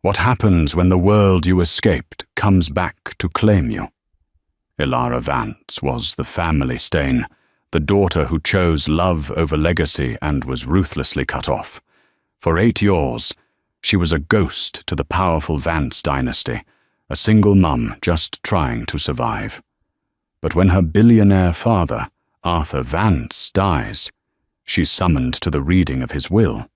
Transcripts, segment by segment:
What happens when the world you escaped comes back to claim you? Elara Vance was the family stain, the daughter who chose love over legacy and was ruthlessly cut off. For 8 years, she was a ghost to the powerful Vance dynasty, a single mum just trying to survive. But when her billionaire father, Arthur Vance, dies, she's summoned to the reading of his will.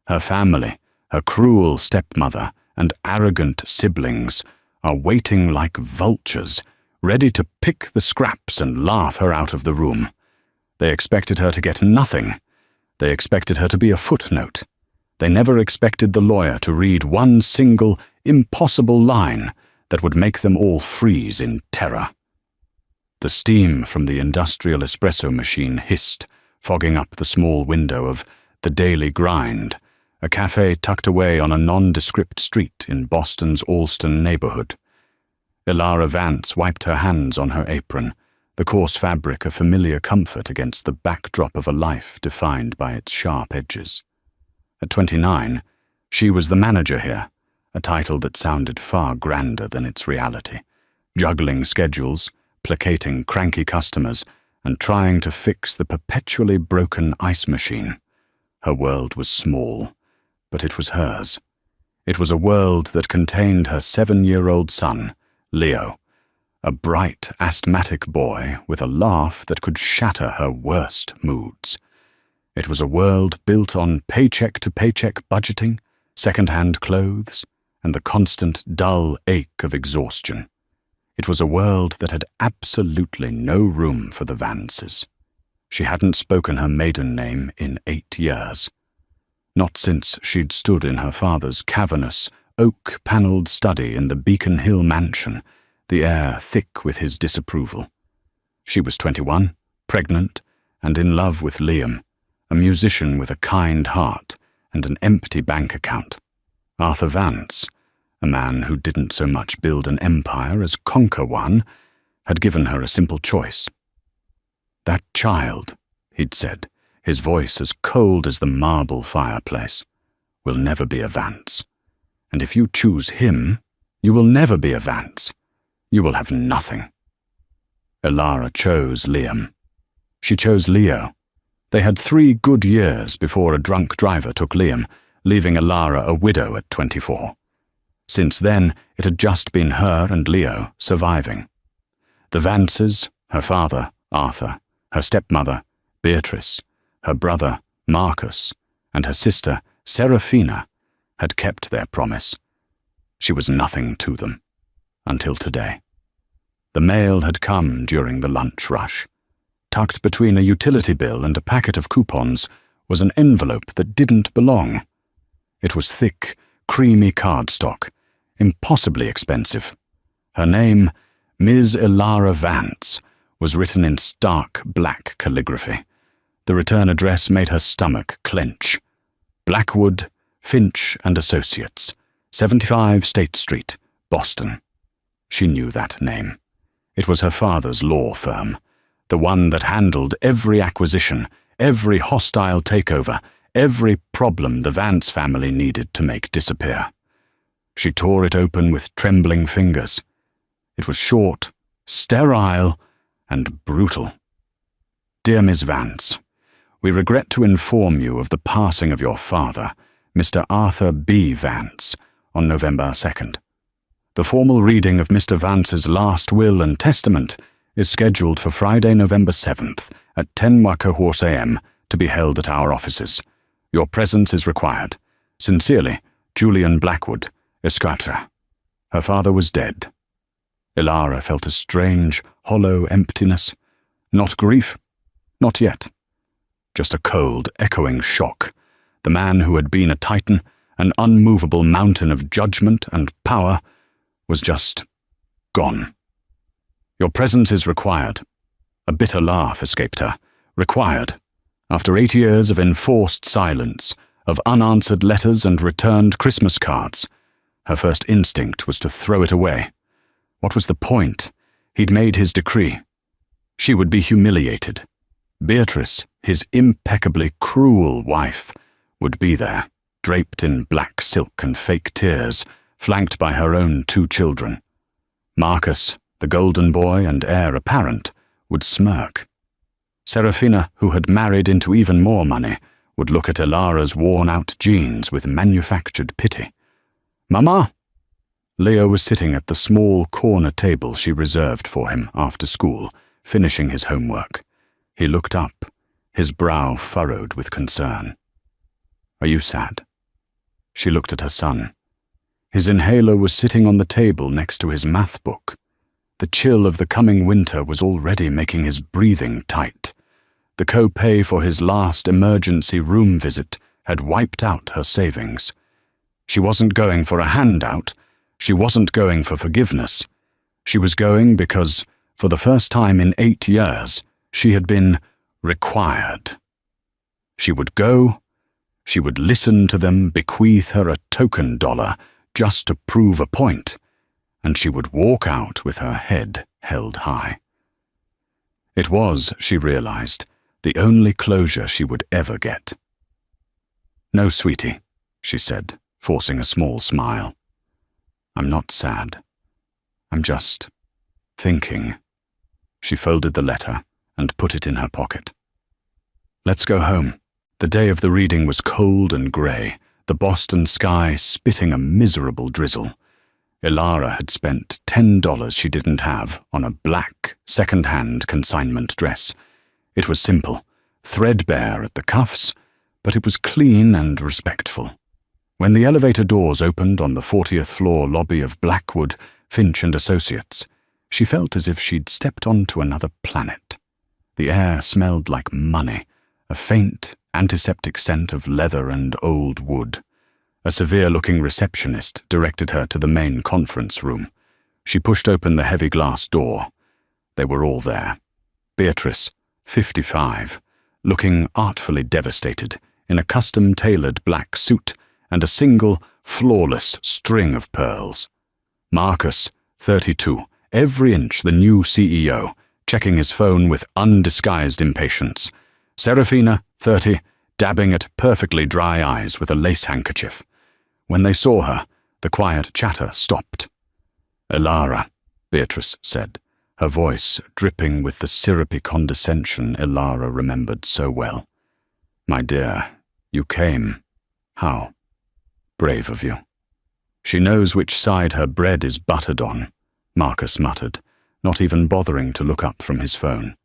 Her family, her cruel stepmother, and arrogant siblings are waiting like vultures, ready to pick the scraps and laugh her out of the room. They expected her to get nothing. They expected her to be a footnote. They never expected the lawyer to read one single, impossible line that would make them all freeze in terror. The steam from the industrial espresso machine hissed, fogging up the small window of The Daily Grind, a cafe tucked away on a nondescript street in Boston's Allston neighborhood. Elara Vance wiped her hands on her apron, the coarse fabric a familiar comfort against the backdrop of a life defined by its sharp edges. At 29, she was the manager here, a title that sounded far grander than its reality, juggling schedules, placating cranky customers, and trying to fix the perpetually broken ice machine. Her world was small, but it was hers. It was a world that contained her 7-year-old son, Leo, a bright, asthmatic boy with a laugh that could shatter her worst moods. It was a world built on paycheck-to-paycheck budgeting, second-hand clothes, and the constant dull ache of exhaustion. It was a world that had absolutely no room for the Vances. She hadn't spoken her maiden name in 8 years. Not since she'd stood in her father's cavernous, oak-panelled study in the Beacon Hill mansion, the air thick with his disapproval. She was 21, pregnant, and in love with Liam, a musician with a kind heart and an empty bank account. Arthur Vance, a man who didn't so much build an empire as conquer one, had given her a simple choice. "That child," he'd said, his voice as cold as the marble fireplace, "will never be a Vance. And if you choose him, you will never be a Vance. You will have nothing." Elara chose Liam. She chose Leo. They had 3 good years before a drunk driver took Liam, leaving Elara a widow at 24. Since then, it had just been her and Leo surviving. The Vances, her father, Arthur, her stepmother, Beatrice, her brother, Marcus, and her sister, Serafina, had kept their promise. She was nothing to them, until today. The mail had come during the lunch rush. Tucked between a utility bill and a packet of coupons was an envelope that didn't belong. It was thick, creamy cardstock, impossibly expensive. Her name, Ms. Elara Vance, was written in stark black calligraphy. The return address made her stomach clench. Blackwood, Finch and Associates, 75 State Street, Boston. She knew that name. It was her father's law firm, the one that handled every acquisition, every hostile takeover, every problem the Vance family needed to make disappear. She tore it open with trembling fingers. It was short, sterile, and brutal. "Dear Miss Vance, we regret to inform you of the passing of your father, Mr. Arthur B. Vance, on November 2nd. The formal reading of Mr. Vance's last will and testament is scheduled for Friday, November 7th at 10 Horse a.m. to be held at our offices. Your presence is required. Sincerely, Julian Blackwood, Esquatre." Her father was dead. Elara felt a strange, hollow emptiness. Not grief, not yet. Just a cold, echoing shock. The man who had been a titan, an unmovable mountain of judgment and power, was just gone. "Your presence is required." A bitter laugh escaped her. Required. After 8 years of enforced silence, of unanswered letters and returned Christmas cards, her first instinct was to throw it away. What was the point? He'd made his decree. She would be humiliated. Beatrice, his impeccably cruel wife, would be there, draped in black silk and fake tears, flanked by her own 2 children. Marcus, the golden boy and heir apparent, would smirk. Serafina, who had married into even more money, would look at Ilara's worn-out jeans with manufactured pity. "Mama!" Leo was sitting at the small corner table she reserved for him after school, finishing his homework. He looked up, his brow furrowed with concern. "Are you sad?" She looked at her son. His inhaler was sitting on the table next to his math book. The chill of the coming winter was already making his breathing tight. The co-pay for his last emergency room visit had wiped out her savings. She wasn't going for a handout. She wasn't going for forgiveness. She was going because, for the first time in 8 years, she had been required. She would go, she would listen to them bequeath her a token dollar just to prove a point, and she would walk out with her head held high. It was, she realized, the only closure she would ever get. "No, sweetie," she said, forcing a small smile. "I'm not sad. I'm just thinking." She folded the letter and put it in her pocket. "Let's go home." The day of the reading was cold and grey, the Boston sky spitting a miserable drizzle. Ilara had spent $10 she didn't have on a black, second-hand consignment dress. It was simple, threadbare at the cuffs, but it was clean and respectful. When the elevator doors opened on the 40th floor lobby of Blackwood, Finch and Associates, she felt as if she'd stepped onto another planet. The air smelled like money, a faint, antiseptic scent of leather and old wood. A severe-looking receptionist directed her to the main conference room. She pushed open the heavy glass door. They were all there. Beatrice, 55, looking artfully devastated, in a custom-tailored black suit and a single, flawless string of pearls. Marcus, 32, every inch the new CEO, checking his phone with undisguised impatience. Serafina, 30, dabbing at perfectly dry eyes with a lace handkerchief. When they saw her, the quiet chatter stopped. "Ilara," Beatrice said, her voice dripping with the syrupy condescension Ilara remembered so well. "My dear, you came. How brave of you." "She knows which side her bread is buttered on," Marcus muttered, not even bothering to look up from his phone.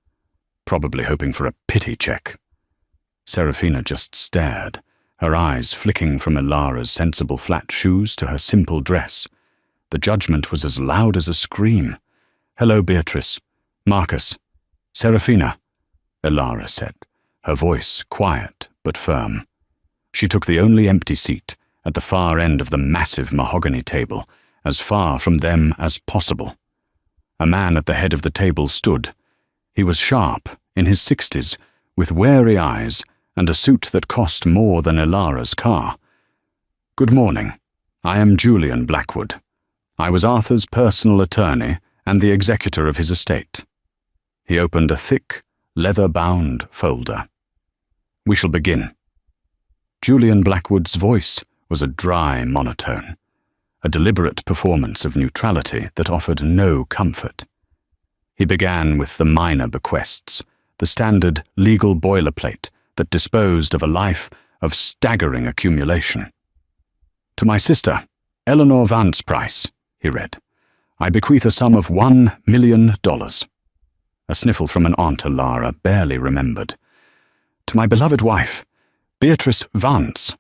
"Probably hoping for a pity check." Serafina just stared, her eyes flicking from Ilara's sensible flat shoes to her simple dress. The judgment was as loud as a scream. "Hello, Beatrice. Marcus. Serafina," Ilara said, her voice quiet but firm. She took the only empty seat, at the far end of the massive mahogany table, as far from them as possible. A man at the head of the table stood. He was sharp, in his 60s, with wary eyes and a suit that cost more than Ilara's car. "Good morning. I am Julian Blackwood. I was Arthur's personal attorney and the executor of his estate." He opened a thick, leather-bound folder. "We shall begin." Julian Blackwood's voice was a dry monotone, a deliberate performance of neutrality that offered no comfort. He began with the minor bequests, the standard legal boilerplate that disposed of a life of staggering accumulation. "To my sister, Eleanor Vance Price," he read, "I bequeath a sum of $1 million. A sniffle from an Aunt Ilara barely remembered. "To my beloved wife, Beatrice Vance."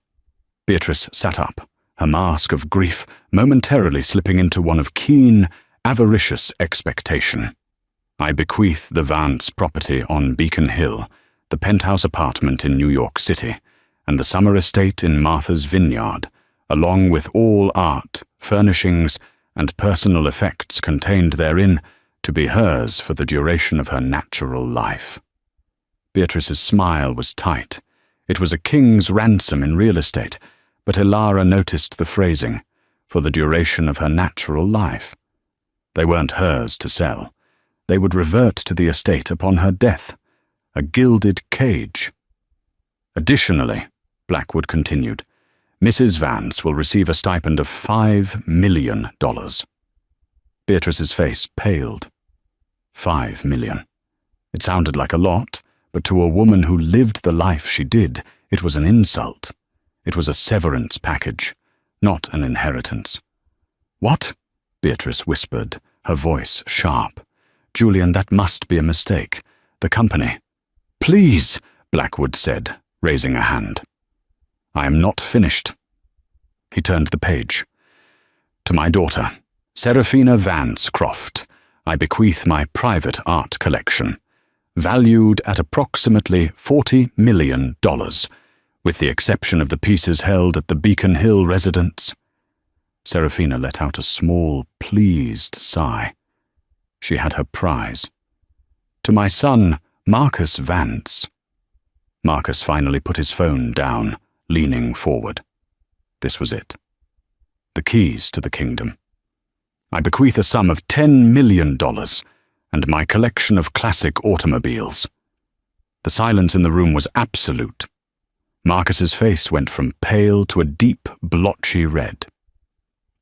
Beatrice sat up, her mask of grief momentarily slipping into one of keen, avaricious expectation. "I bequeath the Vance property on Beacon Hill, the penthouse apartment in New York City, and the summer estate in Martha's Vineyard, along with all art, furnishings, and personal effects contained therein, to be hers for the duration of her natural life." Beatrice's smile was tight. It was a king's ransom in real estate, but Ilara noticed the phrasing, "for the duration of her natural life." They weren't hers to sell. They would revert to the estate upon her death, a gilded cage. "Additionally," Blackwood continued, Mrs. Vance will receive a stipend of $5 million. Beatrice's face paled. $5 million. It sounded like a lot, but to a woman who lived the life she did, it was an insult. It was a severance package, not an inheritance. "What?" Beatrice whispered, her voice sharp. "Julian, that must be a mistake. The company—" "Please," Blackwood said, raising a hand. "I am not finished." He turned the page. "To my daughter, Seraphina Vance Croft, I bequeath my private art collection, valued at approximately $40 million, with the exception of the pieces held at the Beacon Hill residence." Seraphina let out a small, pleased sigh. She had her prize. "To my son, Marcus Vance." Marcus finally put his phone down, leaning forward. This was it. The keys to the kingdom. "I bequeath a sum of $10 million and my collection of classic automobiles." The silence in the room was absolute. Marcus's face went from pale to a deep, blotchy red.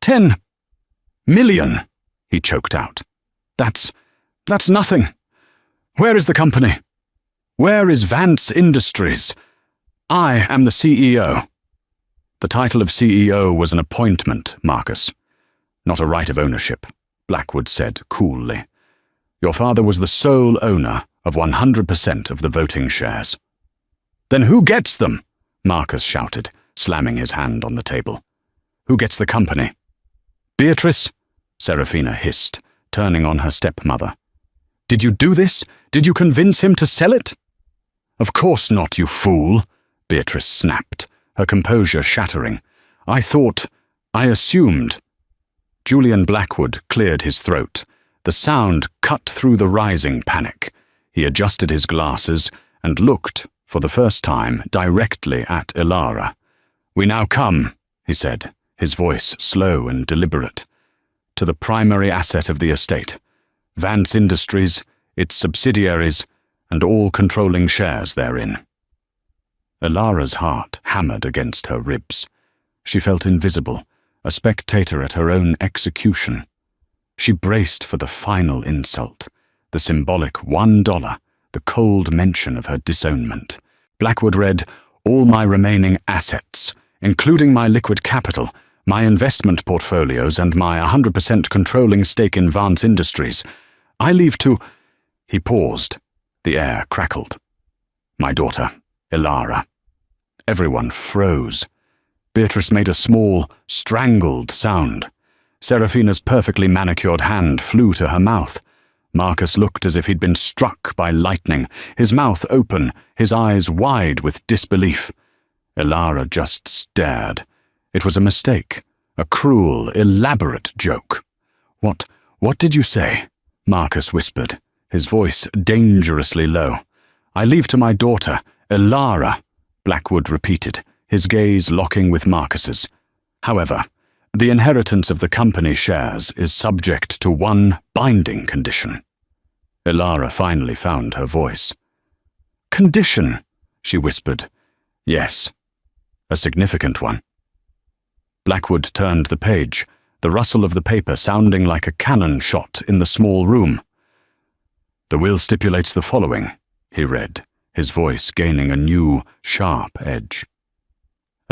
$10 million, he choked out. That's nothing. Where is the company? Where is Vance Industries? I am the CEO. The title of CEO was an appointment, Marcus, not a right of ownership, Blackwood said coolly. Your father was the sole owner of 100% of the voting shares. Then who gets them? Marcus shouted, slamming his hand on the table. Who gets the company? Beatrice? Seraphina hissed, turning on her stepmother. Did you do this? Did you convince him to sell it? Of course not, you fool, Beatrice snapped, her composure shattering. I assumed. Julian Blackwood cleared his throat. The sound cut through the rising panic. He adjusted his glasses and looked, for the first time, directly at Ilara. We now come, he said, his voice slow and deliberate, to the primary asset of the estate, Vance Industries, its subsidiaries, and all controlling shares therein. Ilara's heart hammered against her ribs. She felt invisible, a spectator at her own execution. She braced for the final insult, the symbolic $1, the cold mention of her disownment. Blackwood read, all my remaining assets, including my liquid capital, my investment portfolios, and my 100% controlling stake in Vance Industries. I leave to... He paused. The air crackled. My daughter, Ilara. Everyone froze. Beatrice made a small, strangled sound. Seraphina's perfectly manicured hand flew to her mouth. Marcus looked as if he'd been struck by lightning, his mouth open, his eyes wide with disbelief. Ilara just stared. It was a mistake, a cruel, elaborate joke. What did you say? Marcus whispered, his voice dangerously low. I leave to my daughter, Ilara, Blackwood repeated, his gaze locking with Marcus's. However, the inheritance of the company shares is subject to one binding condition. Ilara finally found her voice. Condition, she whispered. Yes, a significant one. Blackwood turned the page, the rustle of the paper sounding like a cannon shot in the small room. The will stipulates the following, he read, his voice gaining a new, sharp edge.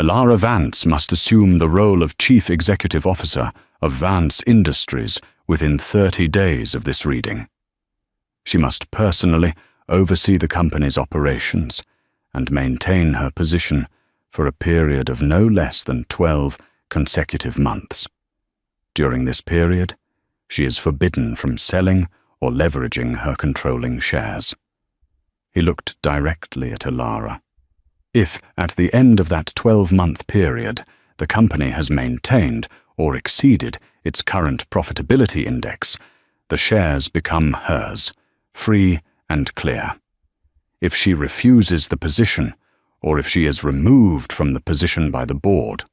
Ilara Vance must assume the role of Chief Executive Officer of Vance Industries within 30 days of this reading. She must personally oversee the company's operations and maintain her position for a period of no less than 12 consecutive months. During this period, she is forbidden from selling or leveraging her controlling shares. He looked directly at Ilara. If, at the end of that 12-month period, the company has maintained or exceeded its current profitability index, the shares become hers, free and clear. If she refuses the position, or if she is removed from the position by the board,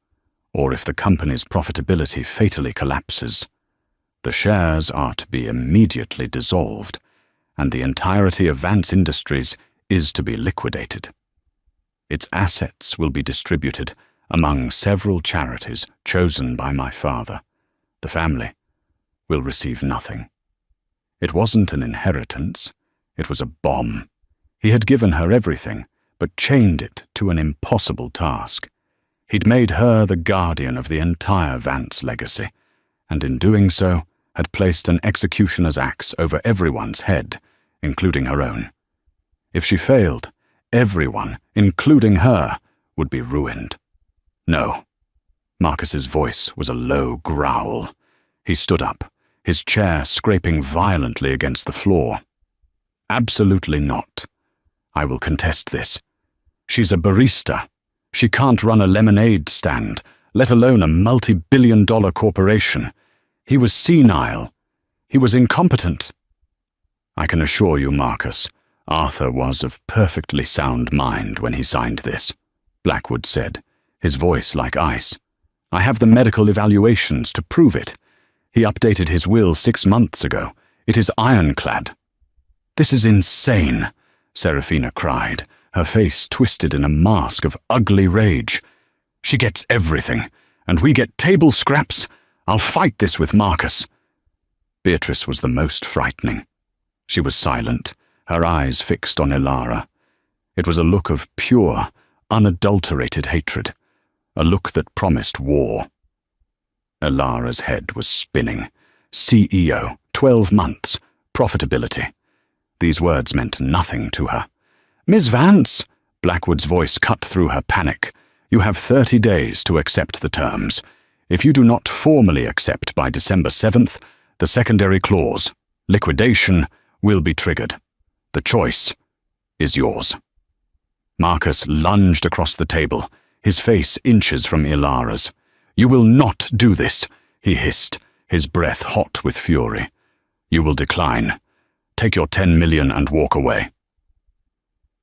or if the company's profitability fatally collapses, the shares are to be immediately dissolved, and the entirety of Vance Industries is to be liquidated. Its assets will be distributed among several charities chosen by my father. The family will receive nothing. It wasn't an inheritance. It was a bomb. He had given her everything, but chained it to an impossible task. He'd made her the guardian of the entire Vance legacy, and in doing so, had placed an executioner's axe over everyone's head, including her own. If she failed, everyone, including her, would be ruined. No. Marcus's voice was a low growl. He stood up, his chair scraping violently against the floor. Absolutely not. I will contest this. She's a barista. She can't run a lemonade stand, let alone a multi-billion-dollar corporation. He was senile. He was incompetent. I can assure you, Marcus, Arthur was of perfectly sound mind when he signed this, Blackwood said, his voice like ice. I have the medical evaluations to prove it. He updated his will 6 months ago. It is ironclad. This is insane, Serafina cried, her face twisted in a mask of ugly rage. She gets everything, and we get table scraps. I'll fight this with Marcus. Beatrice was the most frightening. She was silent, her eyes fixed on Ilara. It was a look of pure, unadulterated hatred, a look that promised war. Ilara's head was spinning. CEO, 12 months, profitability. These words meant nothing to her. Miss Vance, Blackwood's voice cut through her panic. You have 30 days to accept the terms. If you do not formally accept by December 7th, the secondary clause, liquidation, will be triggered. The choice is yours. Marcus lunged across the table, his face inches from Ilara's. You will not do this, he hissed, his breath hot with fury. You will decline. Take your 10 million and walk away.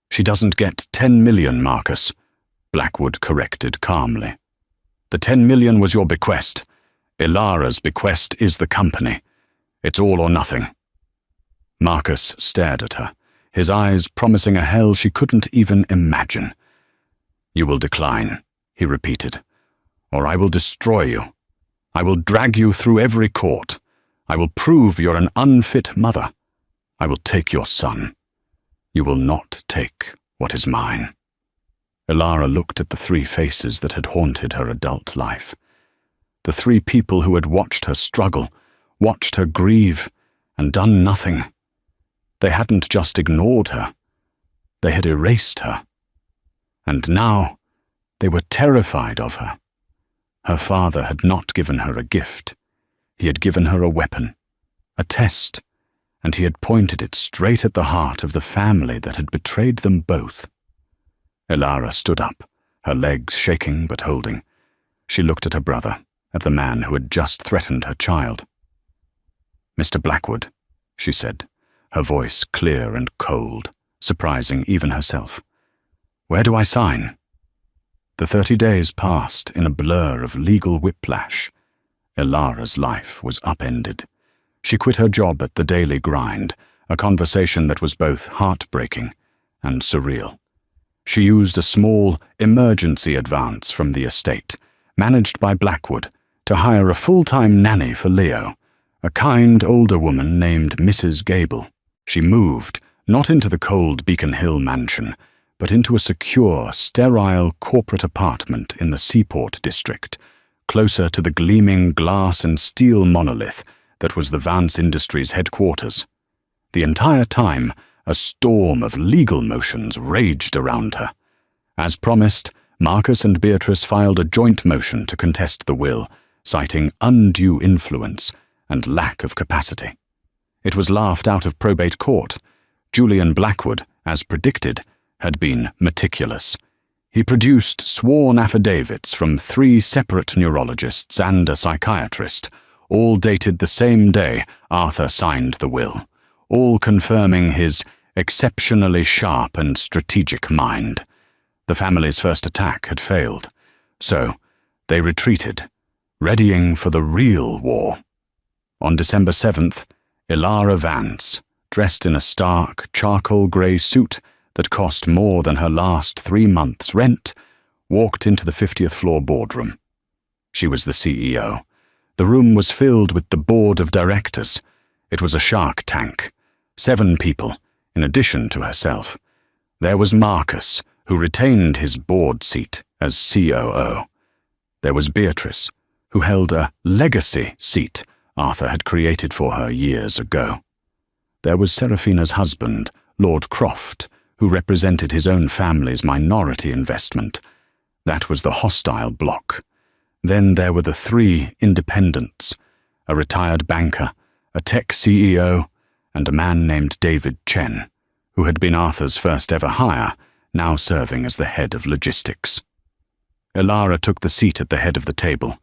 She doesn't get 10 million, Marcus, Blackwood corrected calmly. The 10 million was your bequest. Ilara's bequest is the company. It's all or nothing. Marcus stared at her, his eyes promising a hell she couldn't even imagine. You will decline, he repeated, or I will destroy you. I will drag you through every court. I will prove you're an unfit mother. I will take your son. You will not take what is mine. Ilara looked at the 3 faces that had haunted her adult life. The 3 people who had watched her struggle, watched her grieve, and done nothing. They hadn't just ignored her. They had erased her. And now they were terrified of her. Her father had not given her a gift. He had given her a weapon, a test, and he had pointed it straight at the heart of the family that had betrayed them both. Ilara stood up, her legs shaking but holding. She looked at her brother, at the man who had just threatened her child. Mr. Blackwood, she said, her voice clear and cold, surprising even herself. Where do I sign? The 30 days passed in a blur of legal whiplash. Ilara's life was upended. She quit her job at the Daily Grind, a conversation that was both heartbreaking and surreal. She used a small emergency advance from the estate, managed by Blackwood, to hire a full-time nanny for Leo, a kind older woman named Mrs. Gable. She moved, not into the cold Beacon Hill mansion, but into a secure, sterile corporate apartment in the Seaport district, closer to the gleaming glass and steel monolith that was the Vance Industries headquarters. The entire time, a storm of legal motions raged around her. As promised, Marcus and Beatrice filed a joint motion to contest the will, citing undue influence and lack of capacity. It was laughed out of probate court. Julian Blackwood, as predicted, had been meticulous. He produced sworn affidavits from 3 separate neurologists and a psychiatrist, all dated the same day Arthur signed the will, all confirming his exceptionally sharp and strategic mind. The family's first attack had failed, so they retreated, readying for the real war. On December 7th, Ilara Vance, dressed in a stark, charcoal-grey suit that cost more than her last 3 months' rent, walked into the 50th floor boardroom. She was the CEO. The room was filled with the board of directors. It was a shark tank. 7 people, in addition to herself. There was Marcus, who retained his board seat as COO. There was Beatrice, who held a legacy seat Arthur had created for her years ago. There was Seraphina's husband, Lord Croft, who represented his own family's minority investment. That was the hostile bloc. Then there were the 3 independents, a retired banker, a tech CEO, and a man named David Chen, who had been Arthur's first ever hire, now serving as the head of logistics. Elara took the seat at the head of the table.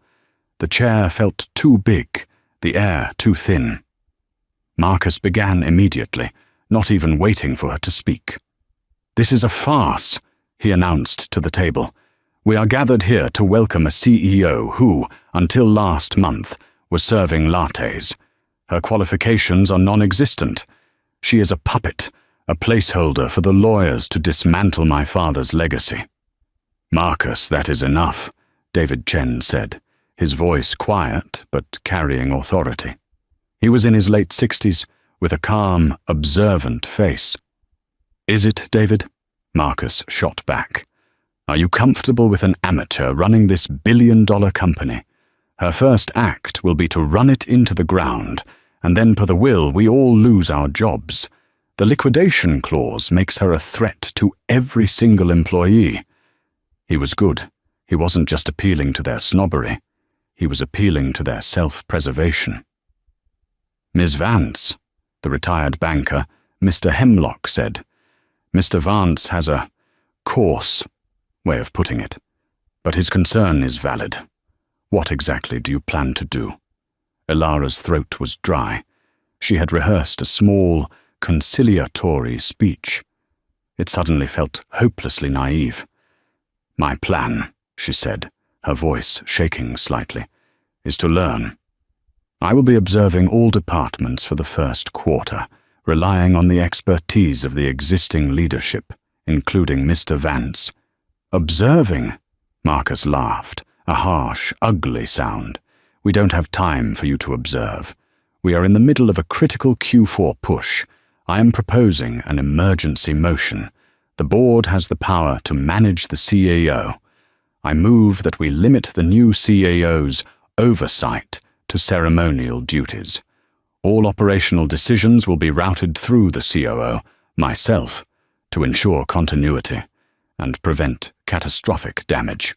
The chair felt too big, the air too thin. Marcus began immediately, not even waiting for her to speak. "This is a farce," he announced to the table. "We are gathered here to welcome a CEO who, until last month, was serving lattes. Her qualifications are non-existent. She is a puppet, a placeholder for the lawyers to dismantle my father's legacy." "Marcus, that is enough," David Chen said, his voice quiet but carrying authority. He was in his late 60s, with a calm, observant face. "Is it, David?" Marcus shot back. "Are you comfortable with an amateur running this billion-dollar company? Her first act will be to run it into the ground, and then per the will we all lose our jobs. The liquidation clause makes her a threat to every single employee." He was good. He wasn't just appealing to their snobbery. He was appealing to their self-preservation. "Ms. Vance," the retired banker, Mr. Hemlock, said. "Mr. Vance has a coarse way of putting it, but his concern is valid. What exactly do you plan to do?" Elara's throat was dry. She had rehearsed a small, conciliatory speech. It suddenly felt hopelessly naive. "My plan," she said, her voice shaking slightly, "is to learn. I will be observing all departments for the first quarter, relying on the expertise of the existing leadership, including Mr. Vance." "Observing?" Marcus laughed, a harsh, ugly sound. "We don't have time for you to observe. We are in the middle of a critical Q4 push. I am proposing an emergency motion. The board has the power to manage the CAO. I move that we limit the new CAO's oversight to ceremonial duties. All operational decisions will be routed through the COO, myself, to ensure continuity and prevent catastrophic damage."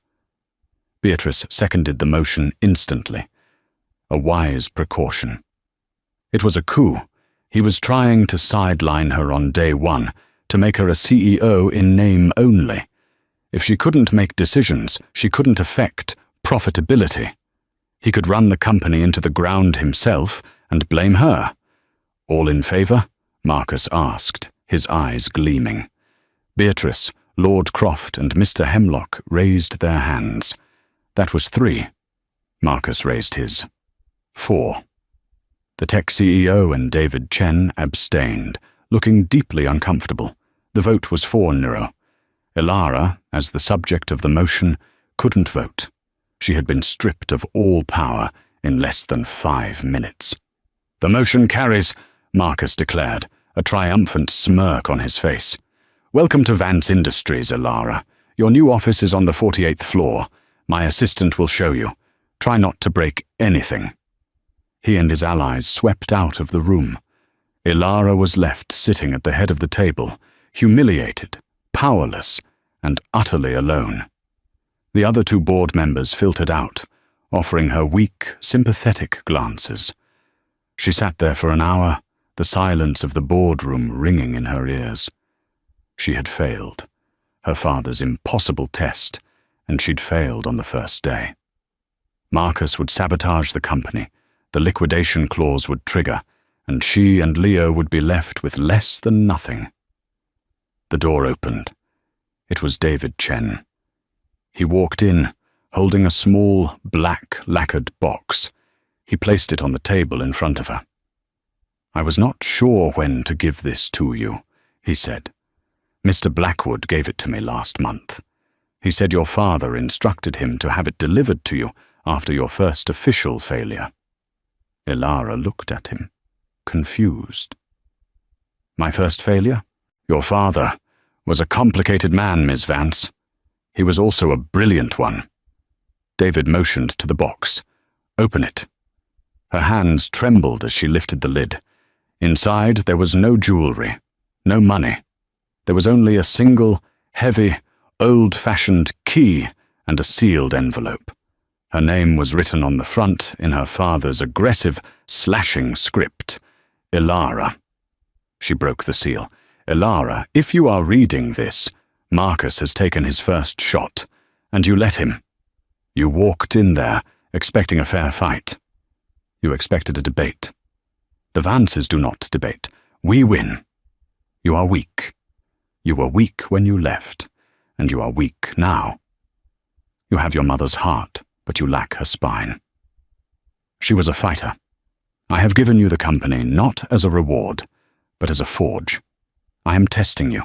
Beatrice seconded the motion instantly. A wise precaution. It was a coup. He was trying to sideline her on day 1, to make her a CEO in name only. If she couldn't make decisions, she couldn't affect profitability. He could run the company into the ground himself and blame her. "All in favor?" Marcus asked, his eyes gleaming. Beatrice, Lord Croft, and Mr. Hemlock raised their hands. That was 3. Marcus raised his. 4. The tech CEO and David Chen abstained, looking deeply uncomfortable. The vote was for Nero. Elara, as the subject of the motion, couldn't vote. She had been stripped of all power in less than 5 minutes. "The motion carries," Marcus declared, a triumphant smirk on his face. "Welcome to Vance Industries, Elara. Your new office is on the 48th floor. My assistant will show you. Try not to break anything." He and his allies swept out of the room. Elara was left sitting at the head of the table, humiliated, powerless, and utterly alone. The other 2 board members filtered out, offering her weak, sympathetic glances. She sat there for an hour, the silence of the boardroom ringing in her ears. She had failed, her father's impossible test, and she'd failed on the first day. Marcus would sabotage the company, the liquidation clause would trigger, and she and Leo would be left with less than nothing. The door opened. It was David Chen. He walked in, holding a small, black, lacquered box. He placed it on the table in front of her. "I was not sure when to give this to you," he said. "Mr. Blackwood gave it to me last month. He said your father instructed him to have it delivered to you after your first official failure. Ilara looked at him, confused. My first failure? Your father was a complicated man, Miss Vance. He was also a brilliant one. David motioned to the box. Open it. Her hands trembled as she lifted the lid. Inside there was no jewelry, no money. There was only a single, heavy, old-fashioned key and a sealed envelope. Her name was written on the front in her father's aggressive, slashing script. Ilara. She broke the seal. Ilara, if you are reading this, Marcus has taken his first shot, and you let him. You walked in there, expecting a fair fight. You expected a debate. The Vances do not debate. We win. You are weak. You were weak when you left, and you are weak now. You have your mother's heart, but you lack her spine. She was a fighter. I have given you the company not as a reward, but as a forge. I am testing you,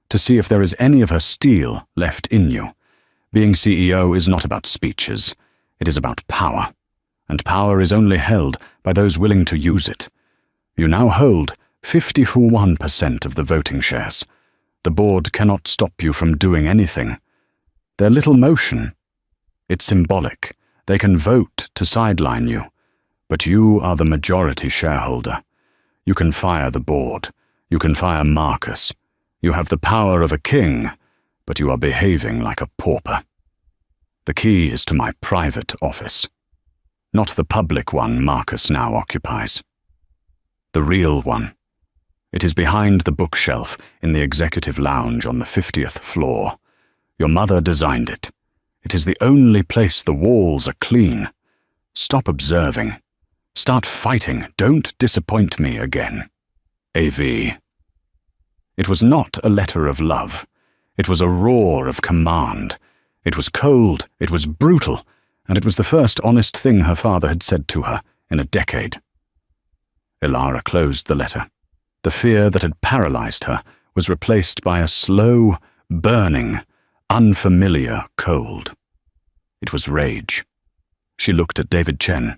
to see if there is any of her steel left in you. Being CEO is not about speeches. It is about power, and power is only held by those willing to use it. You now hold 51% of the voting shares. The board cannot stop you from doing anything. Their little motion, it's symbolic. They can vote to sideline you, but you are the majority shareholder. You can fire the board. You can fire Marcus. You have the power of a king, but you are behaving like a pauper. The key is to my private office, not the public one Marcus now occupies. The real one. It is behind the bookshelf in the executive lounge on the 50th floor. Your mother designed it. It is the only place the walls are clean. Stop observing. Start fighting. Don't disappoint me again. A.V. It was not a letter of love. It was a roar of command. It was cold, it was brutal, and it was the first honest thing her father had said to her in a decade. Ilara closed the letter. The fear that had paralyzed her was replaced by a slow, burning, unfamiliar cold. It was rage. She looked at David Chen.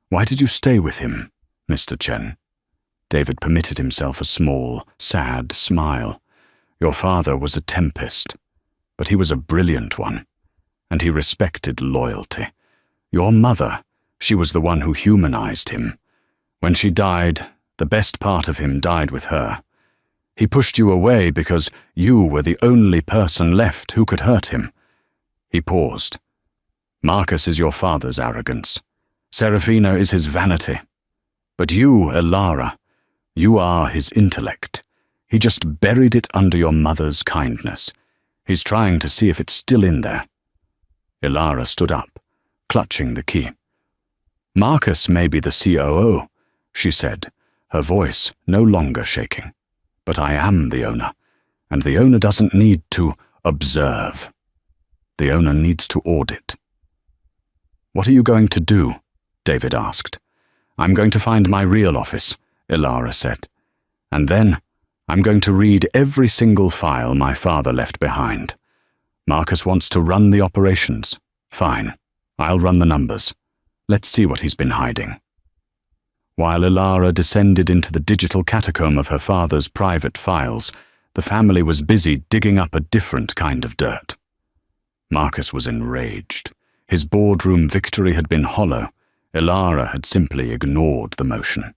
Why did you stay with him, Mr. Chen? David permitted himself a small, sad smile. Your father was a tempest, but he was a brilliant one, and he respected loyalty. Your mother, she was the one who humanized him. When she died, the best part of him died with her. He pushed you away because you were the only person left who could hurt him. He paused. Marcus is your father's arrogance. Serafina is his vanity. But you, Ilara, you are his intellect. He just buried it under your mother's kindness. He's trying to see if it's still in there. Ilara stood up, clutching the key. Marcus may be the COO, she said, her voice no longer shaking. But I am the owner, and the owner doesn't need to observe. The owner needs to audit. What are you going to do? David asked. I'm going to find my real office, Ilara said. And then I'm going to read every single file my father left behind. Marcus wants to run the operations. Fine, I'll run the numbers. Let's see what he's been hiding. While Ilara descended into the digital catacomb of her father's private files, the family was busy digging up a different kind of dirt. Marcus was enraged. His boardroom victory had been hollow. Ilara had simply ignored the motion.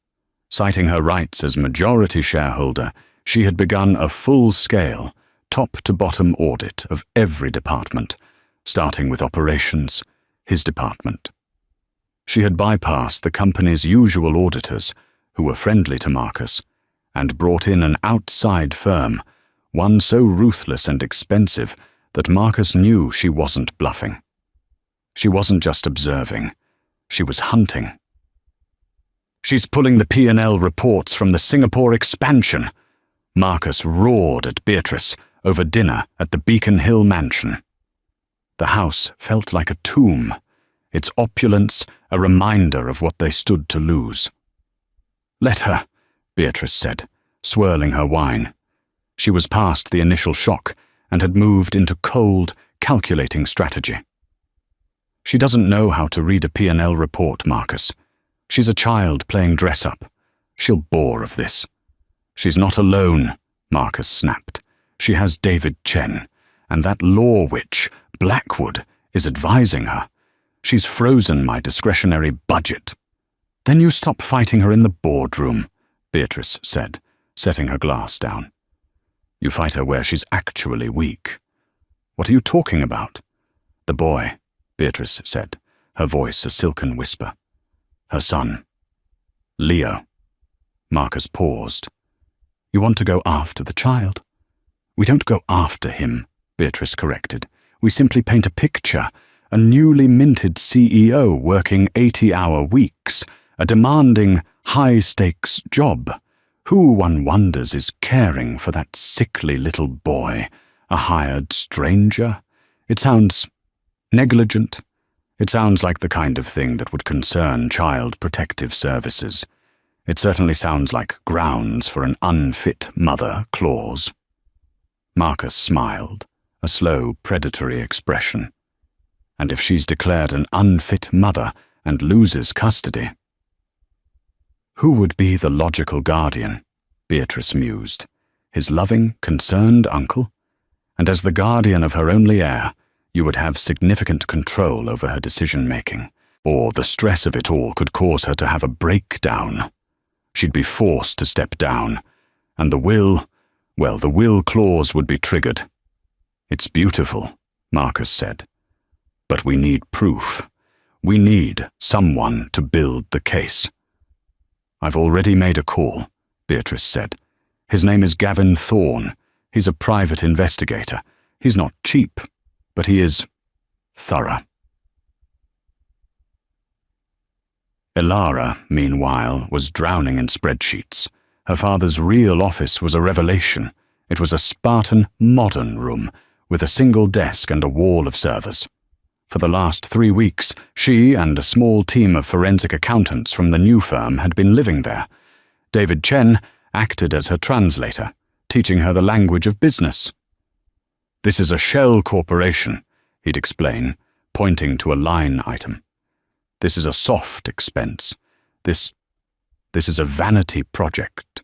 Citing her rights as majority shareholder, she had begun a full-scale, top-to-bottom audit of every department, starting with operations, his department. She had bypassed the company's usual auditors, who were friendly to Marcus, and brought in an outside firm, one so ruthless and expensive that Marcus knew she wasn't bluffing. She wasn't just observing, she was hunting. She's pulling the P&L reports from the Singapore expansion, Marcus roared at Beatrice over dinner at the Beacon Hill mansion. The house felt like a tomb, its opulence a reminder of what they stood to lose. Let her, Beatrice said, swirling her wine. She was past the initial shock and had moved into cold, calculating strategy. She doesn't know how to read a P&L report, Marcus. She's a child playing dress-up. She'll bore of this. She's not alone, Marcus snapped. She has David Chen, and that law witch, Blackwood, is advising her. She's frozen my discretionary budget. Then you stop fighting her in the boardroom, Beatrice said, setting her glass down. You fight her where she's actually weak. What are you talking about? The boy, Beatrice said, her voice a silken whisper. Her son. Leo. Marcus paused. You want to go after the child? We don't go after him, Beatrice corrected. We simply paint a picture, a newly minted CEO working 80-hour weeks, a demanding, high-stakes job. Who, one wonders, is caring for that sickly little boy, a hired stranger? It sounds negligent. It sounds like the kind of thing that would concern Child Protective Services. It certainly sounds like grounds for an unfit mother clause. Marcus smiled, a slow, predatory expression. And if she's declared an unfit mother and loses custody? Who would be the logical guardian? Beatrice mused. His loving, concerned uncle? And as the guardian of her only heir, you would have significant control over her decision-making, or the stress of it all could cause her to have a breakdown. She'd be forced to step down, and the will clause would be triggered. It's beautiful, Marcus said. But we need proof. We need someone to build the case. I've already made a call, Beatrice said. His name is Gavin Thorne. He's a private investigator. He's not cheap, but he is thorough. Elara, meanwhile, was drowning in spreadsheets. Her father's real office was a revelation. It was a Spartan, modern room, with a single desk and a wall of servers. For the last 3 weeks, she and a small team of forensic accountants from the new firm had been living there. David Chen acted as her translator, teaching her the language of business. This is a shell corporation, he'd explain, pointing to a line item. This is a soft expense. This is a vanity project.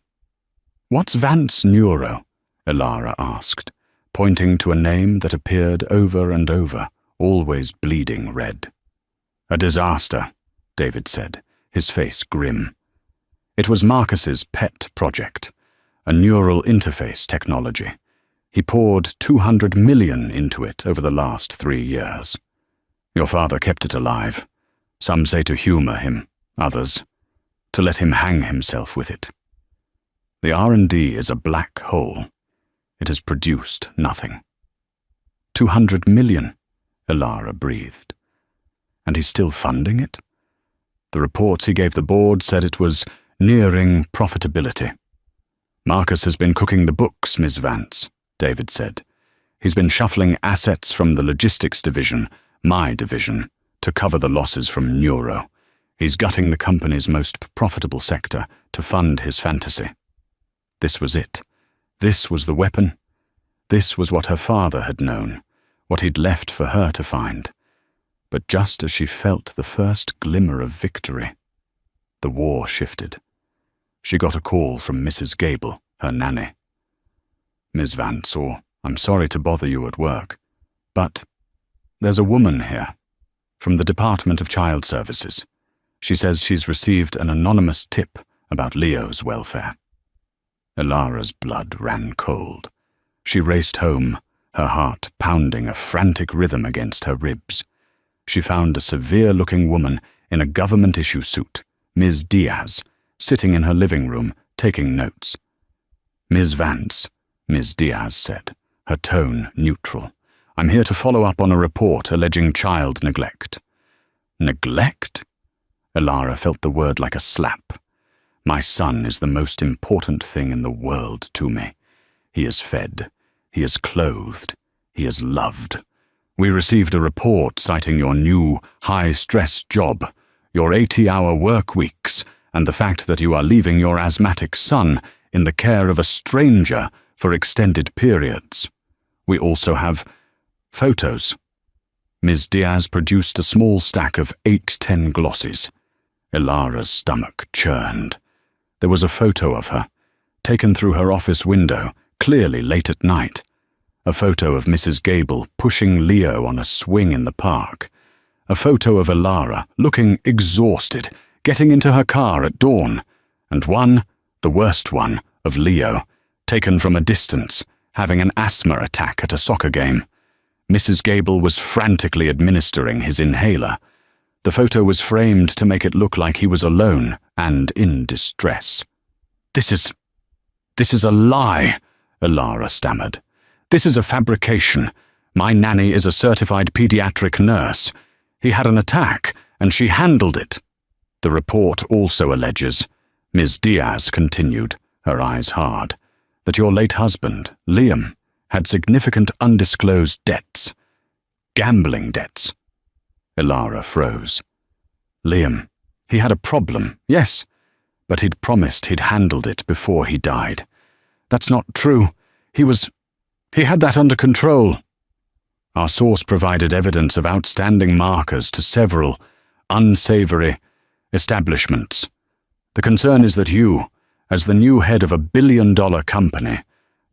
What's Vance Neuro? Elara asked, pointing to a name that appeared over and over, always bleeding red. A disaster, David said, his face grim. It was Marcus's pet project, a neural interface technology. He poured 200 million into it over the last 3 years. Your father kept it alive. Some say to humor him, others, to let him hang himself with it. The R&D is a black hole. It has produced nothing. 200 million, Elara breathed. And he's still funding it? The reports he gave the board said it was nearing profitability. Marcus has been cooking the books, Ms. Vance, David said. He's been shuffling assets from the logistics division, my division, to cover the losses from Neuro. He's gutting the company's most profitable sector to fund his fantasy. This was it. This was the weapon. This was what her father had known, what he'd left for her to find. But just as she felt the first glimmer of victory, the war shifted. She got a call from Mrs. Gable, her nanny. Ms. Vance, or I'm sorry to bother you at work, but there's a woman here, from the Department of Child Services. She says she's received an anonymous tip about Leo's welfare. Elara's blood ran cold. She raced home, her heart pounding a frantic rhythm against her ribs. She found a severe-looking woman in a government-issue suit, Ms. Diaz, sitting in her living room, taking notes. Ms. Vance, Ms. Diaz said, her tone neutral. I'm here to follow up on a report alleging child neglect. Neglect? Elara felt the word like a slap. My son is the most important thing in the world to me. He is fed. He is clothed. He is loved. We received a report citing your new, high-stress job, your 80-hour work weeks, and the fact that you are leaving your asthmatic son in the care of a stranger for extended periods. We also have Photos. Ms. Diaz produced a small stack of 8x10 glossies. Ilara's stomach churned. There was a photo of her, taken through her office window, clearly late at night. A photo of Mrs. Gable pushing Leo on a swing in the park. A photo of Ilara, looking exhausted, getting into her car at dawn. And one, the worst one, of Leo, taken from a distance, having an asthma attack at a soccer game. Mrs. Gable was frantically administering his inhaler. The photo was framed to make it look like he was alone and in distress. This is a lie," Ilara stammered. "This is a fabrication. My nanny is a certified pediatric nurse. He had an attack, and she handled it." The report also alleges, Ms. Diaz continued, her eyes hard, that your late husband, Liam, had significant undisclosed debts. Gambling debts. Ilara froze. Liam, he had a problem, yes, but he'd promised he'd handled it before he died. That's not true. He had that under control. Our source provided evidence of outstanding markers to several unsavory establishments. The concern is that you, as the new head of a billion-dollar company,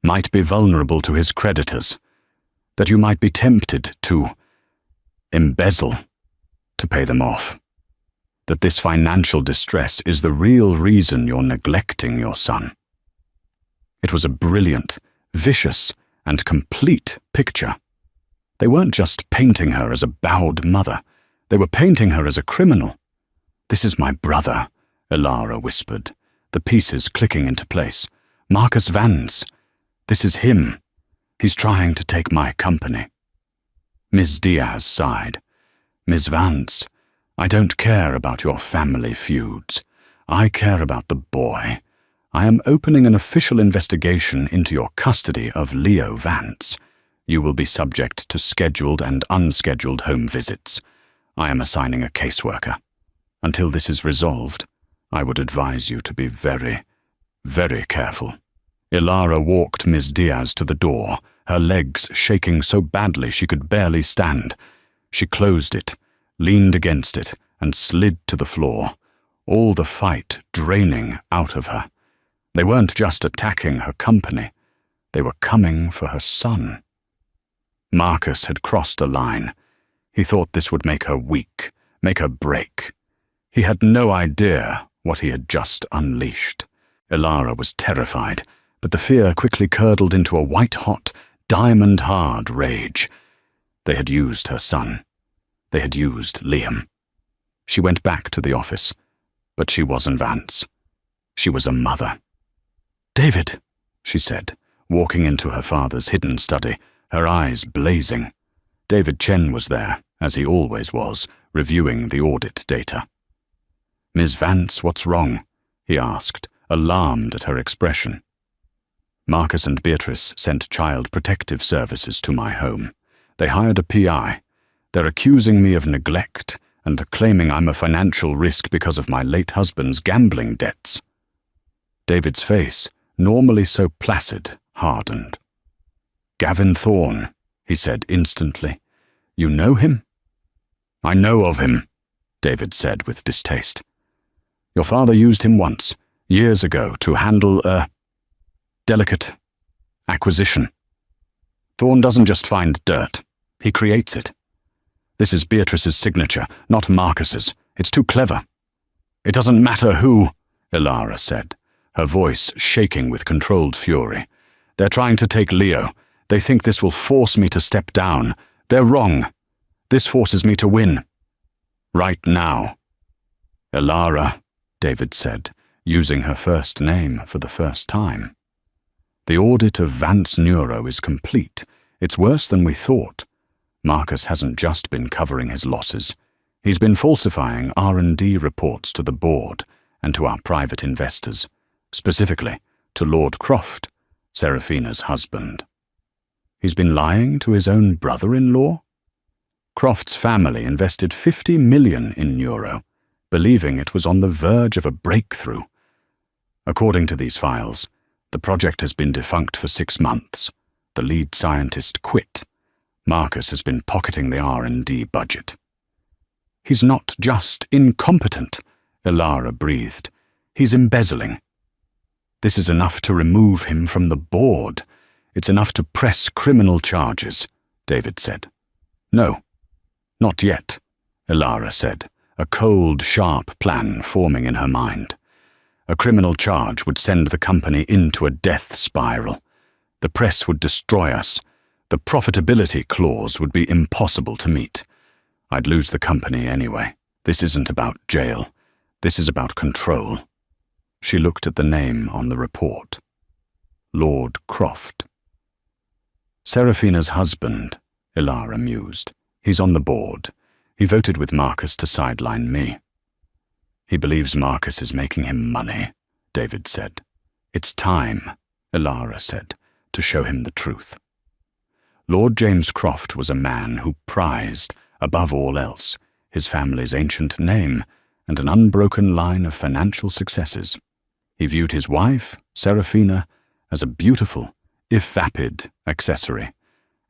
might be vulnerable to his creditors, that you might be tempted to embezzle to pay them off, that this financial distress is the real reason you're neglecting your son. It was a brilliant, vicious, and complete picture. They weren't just painting her as a bowed mother, they were painting her as a criminal. "This is my brother," Ilara whispered, the pieces clicking into place. "Marcus Vance. This is him. He's trying to take my company." Ms. Diaz sighed. "Ms. Vance, I don't care about your family feuds. I care about the boy. I am opening an official investigation into your custody of Leo Vance. You will be subject to scheduled and unscheduled home visits. I am assigning a caseworker. Until this is resolved, I would advise you to be very, very careful." Ilara walked Ms. Diaz to the door, her legs shaking so badly she could barely stand. She closed it, leaned against it, and slid to the floor, all the fight draining out of her. They weren't just attacking her company, they were coming for her son. Marcus had crossed a line. He thought this would make her weak, make her break. He had no idea what he had just unleashed. Ilara was terrified, but the fear quickly curdled into a white-hot, diamond-hard rage. They had used her son. They had used Liam. She went back to the office, but she wasn't Vance. She was a mother. "David," she said, walking into her father's hidden study, her eyes blazing. David Chen was there, as he always was, reviewing the audit data. "Ms. Vance, what's wrong?" he asked, alarmed at her expression. "Marcus and Beatrice sent Child Protective Services to my home. They hired a PI. They're accusing me of neglect and claiming I'm a financial risk because of my late husband's gambling debts." David's face, normally so placid, hardened. "Gavin Thorne," he said instantly. "You know him?" "I know of him," David said with distaste. "Your father used him once, years ago, to handle a delicate acquisition. Thorne doesn't just find dirt, he creates it. This is Beatrice's signature, not Marcus's. It's too clever." "It doesn't matter who," Ilara said, her voice shaking with controlled fury. "They're trying to take Leo. They think this will force me to step down. They're wrong. This forces me to win. Right now." "Ilara," David said, using her first name for the first time. "The audit of Vance Neuro is complete. It's worse than we thought. Marcus hasn't just been covering his losses. He's been falsifying R&D reports to the board and to our private investors, specifically to Lord Croft, Seraphina's husband. He's been lying to his own brother-in-law? Croft's family invested $50 million in Neuro, believing it was on the verge of a breakthrough. According to these files, the project has been defunct for 6 months. The lead scientist quit. Marcus has been pocketing the R&D budget. He's not just incompetent, Ilara breathed. He's embezzling. This is enough to remove him from the board. It's enough to press criminal charges, David said. No, not yet, Ilara said, a cold, sharp plan forming in her mind. A criminal charge would send the company into a death spiral. The press would destroy us. The profitability clause would be impossible to meet. I'd lose the company anyway. This isn't about jail. This is about control. She looked at the name on the report. Lord Croft. Seraphina's husband, Ilara mused. He's on the board. He voted with Marcus to sideline me. He believes Marcus is making him money, David said. It's time, Ilara said, to show him the truth. Lord James Croft was a man who prized, above all else, his family's ancient name and an unbroken line of financial successes. He viewed his wife, Seraphina, as a beautiful, if vapid, accessory,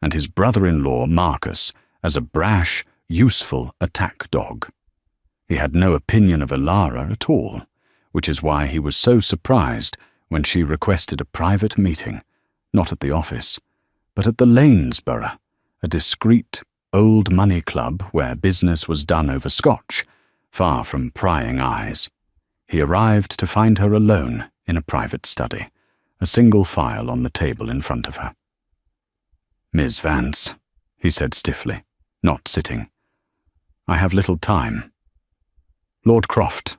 and his brother-in-law, Marcus, as a brash, useful attack dog. He had no opinion of Ilara at all, which is why he was so surprised when she requested a private meeting, not at the office, but at the Lanesborough, a discreet, old money club where business was done over scotch, far from prying eyes. He arrived to find her alone in a private study, a single file on the table in front of her. "Miss Vance," he said stiffly, not sitting. "I have little time." "Lord Croft,"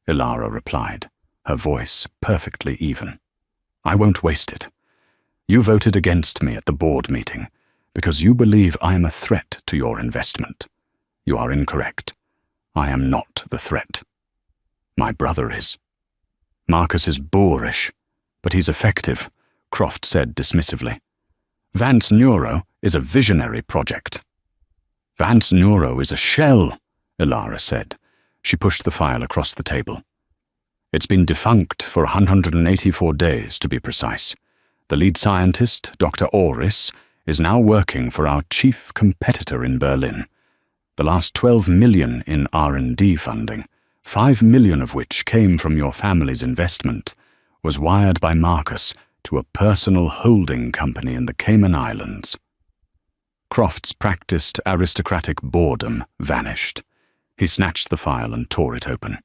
Ilara replied, her voice perfectly even. "I won't waste it. You voted against me at the board meeting because you believe I am a threat to your investment. You are incorrect. I am not the threat. My brother is. Marcus is boorish, but he's effective," Croft said dismissively. "Vance Neuro is a visionary project." "Vance Neuro is a shell," Ilara said. She pushed the file across the table. "It's been defunct for 184 days, to be precise. The lead scientist, Dr. Orris, is now working for our chief competitor in Berlin. The last 12 million in R&D funding, 5 million of which came from your family's investment, was wired by Marcus to a personal holding company in the Cayman Islands." Croft's practiced aristocratic boredom vanished. He snatched the file and tore it open.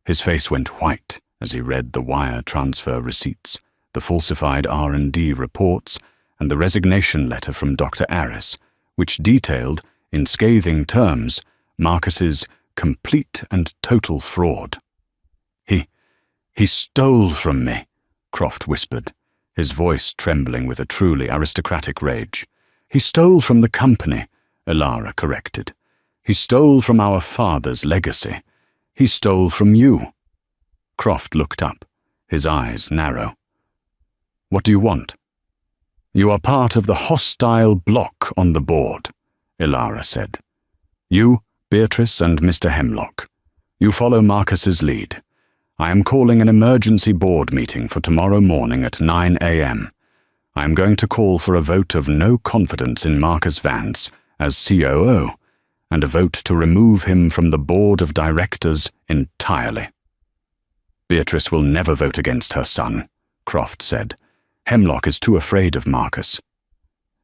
His face went white as he read the wire transfer receipts, the falsified R&D reports, and the resignation letter from Dr. Aris, which detailed, in scathing terms, Marcus's complete and total fraud. He stole from me," Croft whispered, his voice trembling with a truly aristocratic rage. "He stole from the company," Ilara corrected. "He stole from our father's legacy. He stole from you." Croft looked up, his eyes narrow. "What do you want?" "You are part of the hostile bloc on the board," Ilara said. "You, Beatrice, and Mr. Hemlock. You follow Marcus's lead. I am calling an emergency board meeting for tomorrow morning at 9 a.m. I am going to call for a vote of no confidence in Marcus Vance as COO, and a vote to remove him from the board of directors entirely." "Beatrice will never vote against her son," Croft said. "Hemlock is too afraid of Marcus."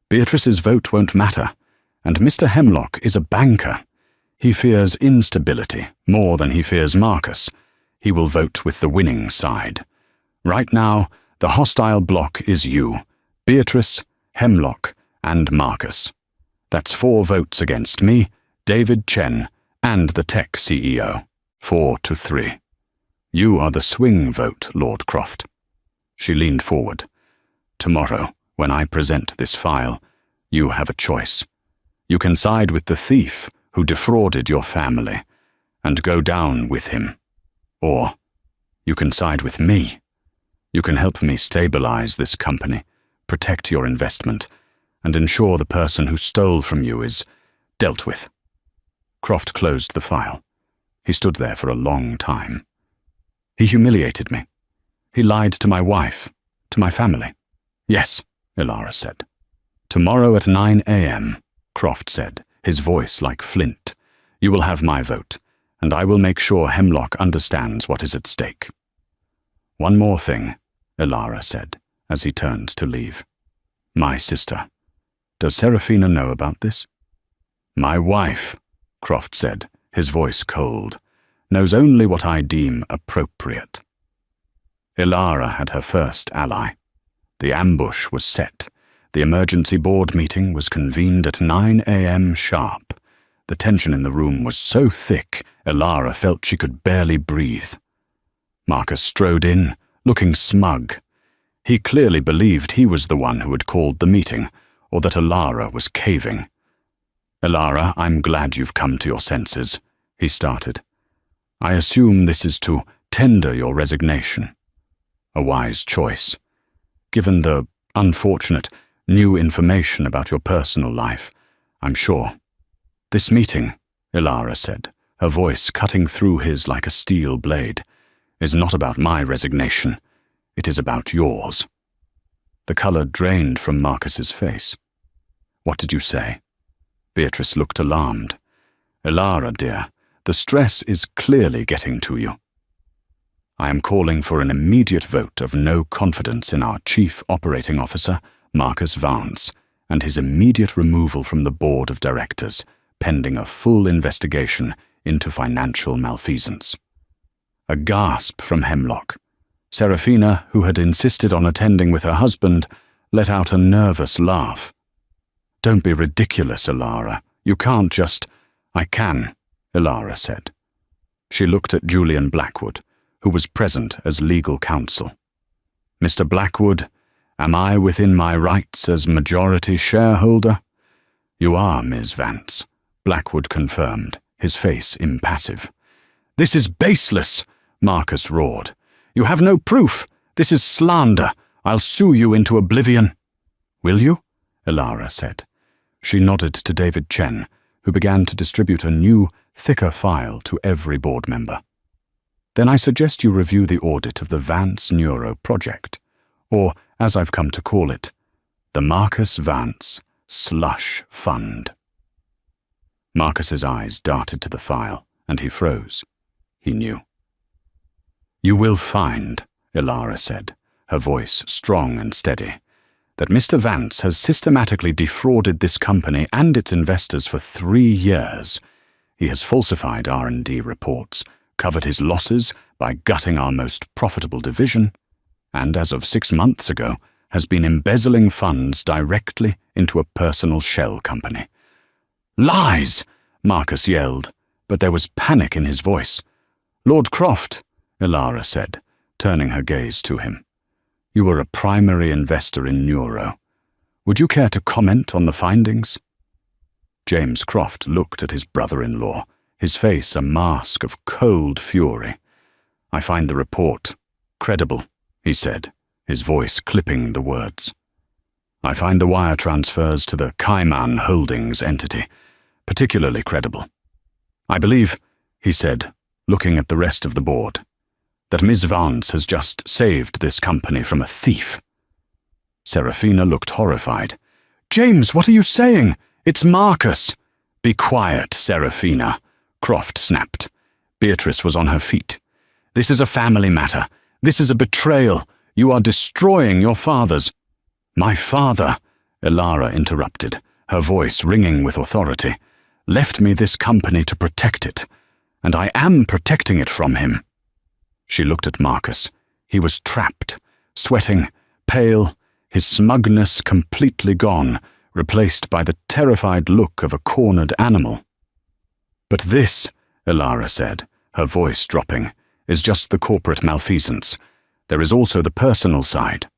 "Beatrice's vote won't matter, and Mr. Hemlock is a banker. He fears instability more than he fears Marcus. He will vote with the winning side. Right now, the hostile bloc is you, Beatrice, Hemlock, and Marcus. That's 4 votes against me, David Chen, and the tech CEO. 4-3. You are the swing vote, Lord Croft." She leaned forward. "Tomorrow, when I present this file, you have a choice. You can side with the thief who defrauded your family and go down with him. Or you can side with me. You can help me stabilize this company, protect your investment, and ensure the person who stole from you is dealt with." Croft closed the file. He stood there for a long time. "He humiliated me. He lied to my wife, to my family." "Yes," Ilara said. "Tomorrow at 9 a.m. Croft said, his voice like flint. "You will have my vote, and I will make sure Hemlock understands what is at stake." "One more thing," Elara said, as he turned to leave. "My sister. Does Serafina know about this?" "My wife," Croft said, his voice cold, "knows only what I deem appropriate." Elara had her first ally. The ambush was set. The emergency board meeting was convened at 9 a.m. sharp. The tension in the room was so thick, Elara felt she could barely breathe. Marcus strode in, looking smug. He clearly believed he was the one who had called the meeting, or that Elara was caving. "Elara, I'm glad you've come to your senses," he started. "I assume this is to tender your resignation. A wise choice. Given the unfortunate new information about your personal life, I'm sure." "This meeting," Elara said, her voice cutting through his like a steel blade, "is not about my resignation. It is about yours." The colour drained from Marcus's face. "What did you say?" Beatrice looked alarmed. "Elara, dear, the stress is clearly getting to you." "I am calling for an immediate vote of no confidence in our Chief Operating Officer, Marcus Vance, and his immediate removal from the Board of Directors, pending a full investigation into financial malfeasance." A gasp from Hemlock. Serafina, who had insisted on attending with her husband, let out a nervous laugh. "Don't be ridiculous, Elara. You can't just—" "I can," Elara said. She looked at Julian Blackwood, who was present as legal counsel. "Mr. Blackwood, am I within my rights as majority shareholder?" "You are, Ms. Vance," Blackwood confirmed, his face impassive. "This is baseless," Marcus roared. "You have no proof. This is slander. I'll sue you into oblivion." "Will you?" Elara said. She nodded to David Chen, who began to distribute a new, thicker file to every board member. "Then I suggest you review the audit of the Vance Neuro Project, or, as I've come to call it, the Marcus Vance Slush Fund." Marcus's eyes darted to the file, and he froze. He knew. "You will find," Elara said, her voice strong and steady, "that Mr. Vance has systematically defrauded this company and its investors for 3 years. He has falsified R&D reports, covered his losses by gutting our most profitable division, and as of 6 months ago, has been embezzling funds directly into a personal shell company." "Lies!" Marcus yelled, but there was panic in his voice. "Lord Croft," Elara said, turning her gaze to him. "You were a primary investor in Neuro. Would you care to comment on the findings?" James Croft looked at his brother-in-law, his face a mask of cold fury. "I find the report credible," he said, his voice clipping the words. "I find the wire transfers to the Kaiman Holdings entity particularly credible. I believe," he said, looking at the rest of the board, "that Ms. Vance has just saved this company from a thief." Serafina looked horrified. "James, what are you saying? It's Marcus!" "Be quiet, Serafina," Croft snapped. Beatrice was on her feet. "This is a family matter. This is a betrayal. You are destroying your fathers." "My father," Elara interrupted, her voice ringing with authority, "left me this company to protect it, and I am protecting it from him." She looked at Marcus. He was trapped, sweating, pale, his smugness completely gone, replaced by the terrified look of a cornered animal. "But this," Elara said, her voice dropping, "is just the corporate malfeasance. There is also the personal side."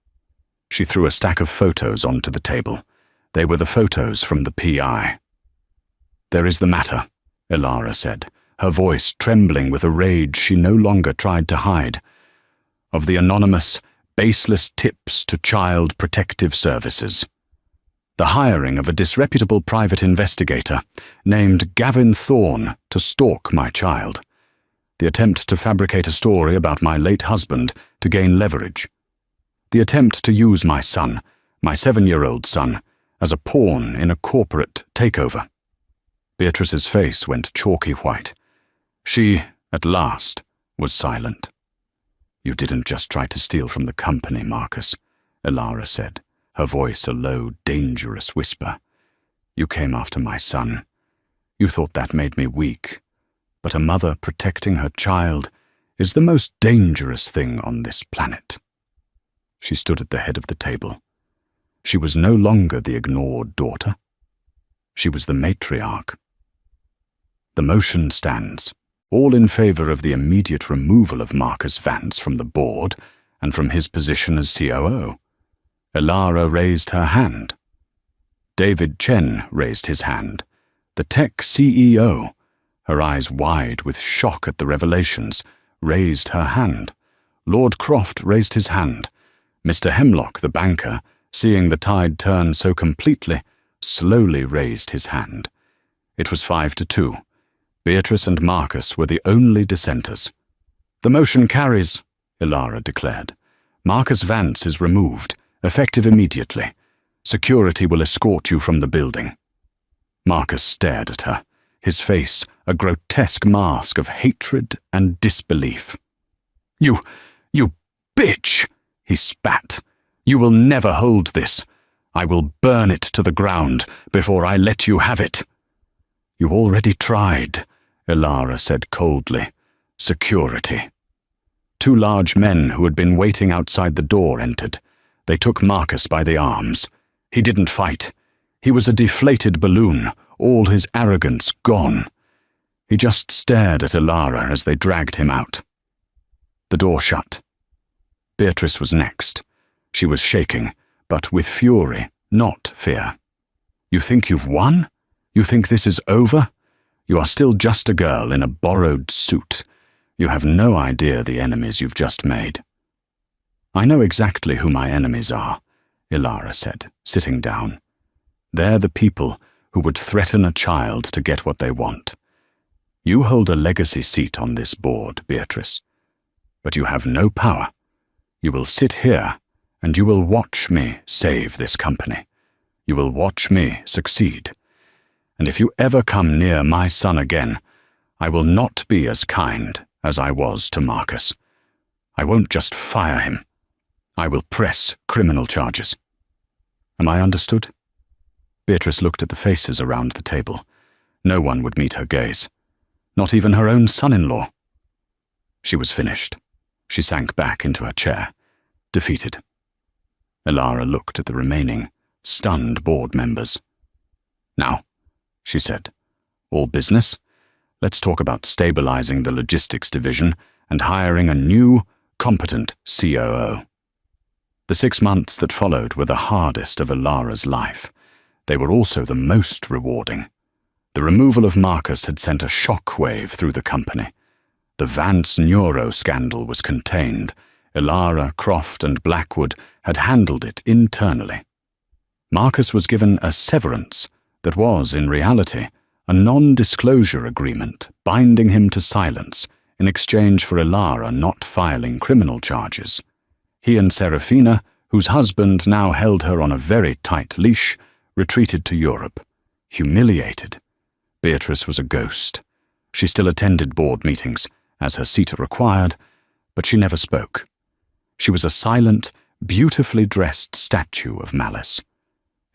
She threw a stack of photos onto the table. They were the photos from the PI. "There is the matter," Elara said, her voice trembling with a rage she no longer tried to hide, "of the anonymous, baseless tips to Child Protective Services. The hiring of a disreputable private investigator named Gavin Thorne to stalk my child. The attempt to fabricate a story about my late husband to gain leverage. The attempt to use my son, my 7-year-old son, as a pawn in a corporate takeover. Beatrice's face went chalky white. She, at last, was silent. "You didn't just try to steal from the company, Marcus," Elara said, her voice a low, dangerous whisper. "You came after my son. You thought that made me weak, but a mother protecting her child is the most dangerous thing on this planet." She stood at the head of the table. She was no longer the ignored daughter. She was the matriarch. "The motion stands, all in favor of the immediate removal of Marcus Vance from the board and from his position as COO. Elara raised her hand. David Chen raised his hand. The tech CEO, her eyes wide with shock at the revelations, raised her hand. Lord Croft raised his hand. Mr. Hemlock, the banker, seeing the tide turn so completely, slowly raised his hand. It was 5-2. Beatrice and Marcus were the only dissenters. "The motion carries," Elara declared. "Marcus Vance is removed, effective immediately. Security will escort you from the building." Marcus stared at her, his face a grotesque mask of hatred and disbelief. You bitch!" he spat. "You will never hold this. I will burn it to the ground before I let you have it." "You already tried," Elara said coldly. "Security." Two large men who had been waiting outside the door entered. They took Marcus by the arms. He didn't fight. He was a deflated balloon, all his arrogance gone. He just stared at Elara as they dragged him out. The door shut. Beatrice was next. She was shaking, but with fury, not fear. "You think you've won? You think this is over? You are still just a girl in a borrowed suit. You have no idea the enemies you've just made." "I know exactly who my enemies are," Elara said, sitting down. "They're the people who would threaten a child to get what they want. You hold a legacy seat on this board, Beatrice, but you have no power. You will sit here and you will watch me save this company. You will watch me succeed. And if you ever come near my son again, I will not be as kind as I was to Marcus. I won't just fire him. I will press criminal charges. Am I understood?" Beatrice looked at the faces around the table. No one would meet her gaze. Not even her own son-in-law. She was finished. She sank back into her chair, defeated. Elara looked at the remaining, stunned board members. "Now," she said, "all business. Let's talk about stabilizing the logistics division and hiring a new, competent COO." The 6 months that followed were the hardest of Elara's life. They were also the most rewarding. The removal of Marcus had sent a shockwave through the company. The Vance Neuro scandal was contained. Elara, Croft, and Blackwood had handled it internally. Marcus was given a severance that was, in reality, a non-disclosure agreement binding him to silence in exchange for Elara not filing criminal charges. He and Serafina, whose husband now held her on a very tight leash, retreated to Europe, humiliated. Beatrice was a ghost. She still attended board meetings, as her seat required, but she never spoke. She was a silent, beautifully dressed statue of malice.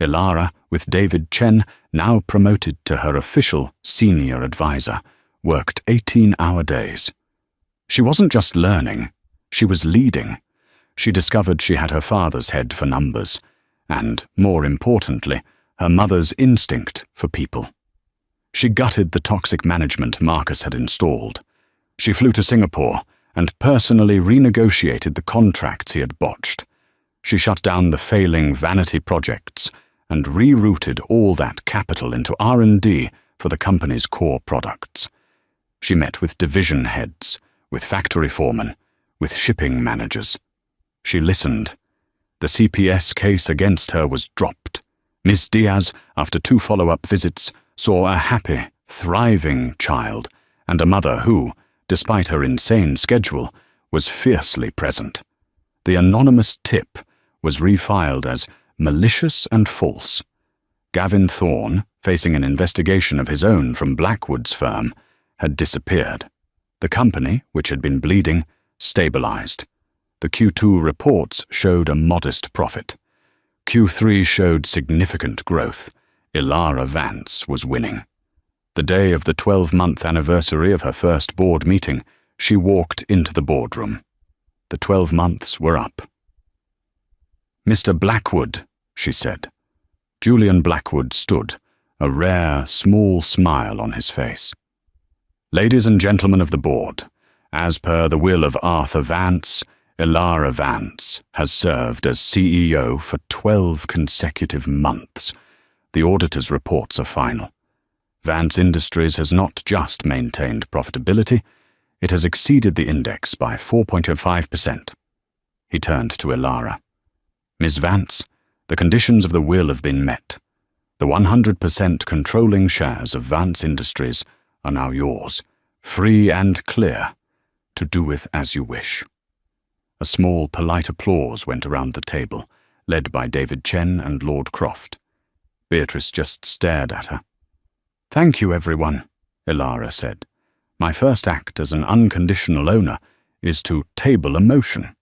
Elara, with David Chen, now promoted to her official senior advisor, worked 18-hour days. She wasn't just learning, she was leading. She discovered she had her father's head for numbers, and, more importantly, her mother's instinct for people. She gutted the toxic management Marcus had installed. She flew to Singapore and personally renegotiated the contracts he had botched. She shut down the failing vanity projects and rerouted all that capital into R&D for the company's core products. She met with division heads, with factory foremen, with shipping managers. She listened. The CPS case against her was dropped. Miss Diaz, after 2 follow-up visits, saw a happy, thriving child and a mother who, despite her insane schedule, was fiercely present. The anonymous tip was refiled as malicious and false. Gavin Thorne, facing an investigation of his own from Blackwood's firm, had disappeared. The company, which had been bleeding, stabilized. The Q2 reports showed a modest profit. Q3 showed significant growth. Ilara Vance was winning. The day of the 12-month anniversary of her first board meeting, she walked into the boardroom. The 12 months were up. "Mr. Blackwood," she said. Julian Blackwood stood, a rare, small smile on his face. "Ladies and gentlemen of the board, as per the will of Arthur Vance, Ilara Vance has served as CEO for 12 consecutive months. The auditor's reports are final. Vance Industries has not just maintained profitability, it has exceeded the index by 4.05%. He turned to Ilara. "Ms. Vance, the conditions of the will have been met. The 100% controlling shares of Vance Industries are now yours, free and clear, to do with as you wish." A small, polite applause went around the table, led by David Chen and Lord Croft. Beatrice just stared at her. "Thank you, everyone," Ilara said. "My first act as an unconditional owner is to table a motion."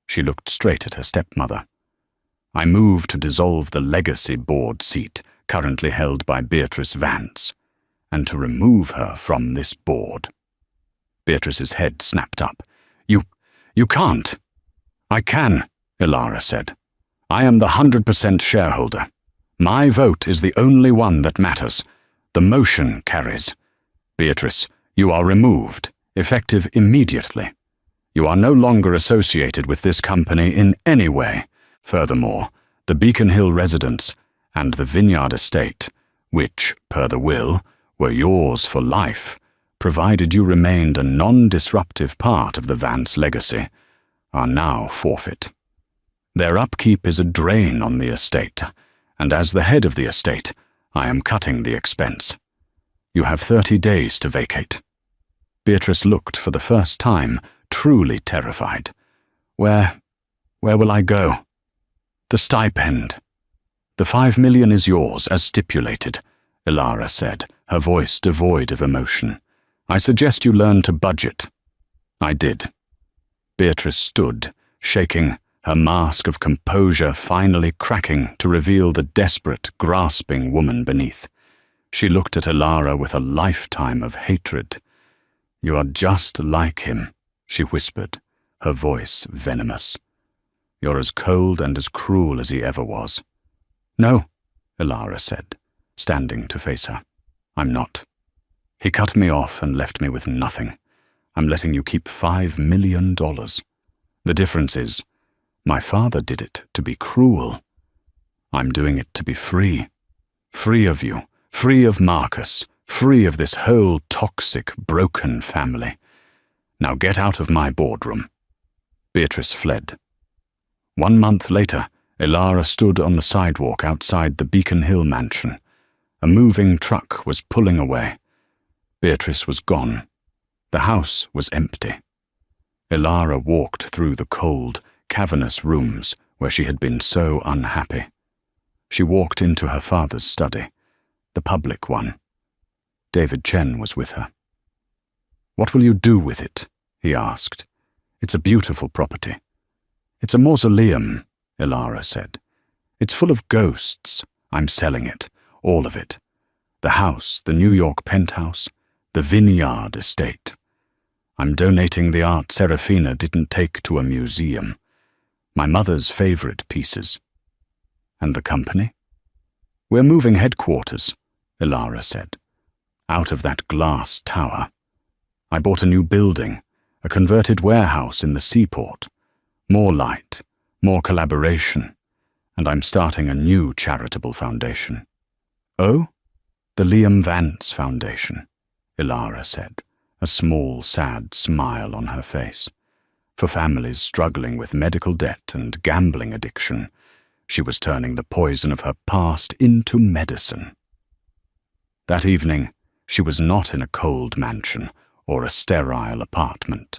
She looked straight at her stepmother. "I move to dissolve the legacy board seat currently held by Beatrice Vance, and to remove her from this board." Beatrice's head snapped up. You can't." "I can," Ilara said. "I am the 100% shareholder. My vote is the only one that matters. The motion carries. Beatrice, you are removed, effective immediately. You are no longer associated with this company in any way. Furthermore, the Beacon Hill residence and the Vineyard estate, which, per the will, were yours for life, provided you remained a non-disruptive part of the Vance legacy, are now forfeit. Their upkeep is a drain on the estate, and as the head of the estate, I am cutting the expense. You have 30 days to vacate." Beatrice looked for the first time truly terrified. Where will I go?" "The stipend." "The 5 million is yours, as stipulated," Ilara said, her voice devoid of emotion. "I suggest you learn to budget." I did. Beatrice stood, shaking, her mask of composure finally cracking to reveal the desperate, grasping woman beneath. She looked at Ilara with a lifetime of hatred. "You are just like him," she whispered, her voice venomous. "You're as cold and as cruel as he ever was." "No," Ilara said, standing to face her. "I'm not. He cut me off and left me with nothing. I'm letting you keep $5 million. The difference is, my father did it to be cruel. I'm doing it to be free. Free of you, free of Marcus, free of this whole toxic, broken family. Now get out of my boardroom." Beatrice fled. 1 month later, Ilara stood on the sidewalk outside the Beacon Hill mansion. A moving truck was pulling away. Beatrice was gone. The house was empty. Ilara walked through the cold, cavernous rooms where she had been so unhappy. She walked into her father's study, the public one. David Chen was with her. "What will you do with it?" he asked. "It's a beautiful property." "It's a mausoleum," Ilara said. "It's full of ghosts. I'm selling it, all of it. The house, the New York penthouse, the Vineyard estate. I'm donating the art Serafina didn't take to a museum. My mother's favorite pieces." "And the company?" "We're moving headquarters," Ilara said. "Out of that glass tower. I bought a new building, a converted warehouse in the seaport. More light, more collaboration, and I'm starting a new charitable foundation." "Oh?" "The Liam Vance Foundation," Ilara said, a small, sad smile on her face. For families struggling with medical debt and gambling addiction, she was turning the poison of her past into medicine. That evening, she was not in a cold mansion or a sterile apartment.